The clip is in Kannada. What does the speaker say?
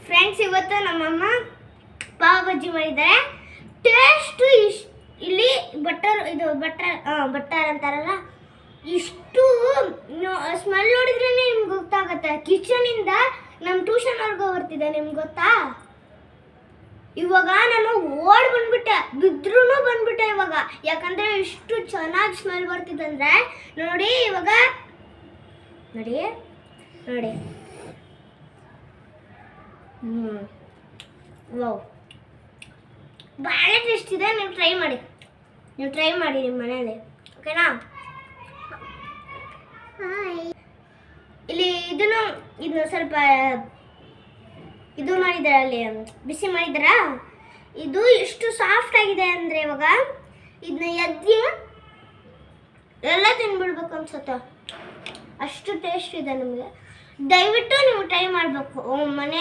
ಫ್ರೆಂಡ್ಸ್, ಇವತ್ತು ನಮ್ಮಮ್ಮ ಪಾವ್ ಬಜ್ಜಿ ಮಾಡಿದ್ದಾರೆ. ಟೇಸ್ಟ್ ಇಲ್ಲಿ ಬಟರ್ ಅಂತಾರಲ್ಲ, ಇಷ್ಟು ಸ್ಮೆಲ್ ನೋಡಿದ್ರೇ ನಿಮ್ಗೆ ಗೊತ್ತಾಗತ್ತೆ. ಕಿಚನಿಂದ ನಮ್ಮ ಟ್ಯೂಷನ್ವರೆಗೂ ಬರ್ತಿದೆ, ನಿಮ್ಗೆ ಗೊತ್ತಾ? ಇವಾಗ ನಾನು ಓಡ್ ಬಂದ್ಬಿಟ್ಟೆ, ಬಿದ್ರೂ ಬಂದ್ಬಿಟ್ಟೆ ಇವಾಗ. ಯಾಕಂದ್ರೆ ಇಷ್ಟು ಚೆನ್ನಾಗಿ ಸ್ಮೆಲ್ ಬರ್ತಿದಂದ್ರೆ ನೋಡಿ. ಇವಾಗ ನೋಡಿ ನೋಡಿ, ವಾವ್, ಭಾಳ ಟೇಸ್ಟ್ ಇದೆ. ನೀವು ಟ್ರೈ ಮಾಡಿ ನಿಮ್ಮ ಮನೇಲಿ, ಓಕೆನಾ? ಇಲ್ಲಿ ಇದನ್ನು ಸ್ವಲ್ಪ ಇದು ಮಾಡಿದಾರೆ, ಅಲ್ಲಿ ಬಿಸಿ ಮಾಡಿದಾರ. ಇದು ಎಷ್ಟು ಸಾಫ್ಟ್ ಆಗಿದೆ ಅಂದರೆ ಇವಾಗ ಇದನ್ನ ಎದ್ದು ಎಲ್ಲ ತಿನ್ಬಿಡ್ಬೇಕು ಅನ್ಸುತ್ತೆ, ಅಷ್ಟು ಟೇಸ್ಟ್ ಇದೆ. ನಿಮಗೆ ದಯವಿಟ್ಟು ನೀವು ಟ್ರೈ ಮಾಡಬೇಕು ಮನೆಯಲ್ಲಿ.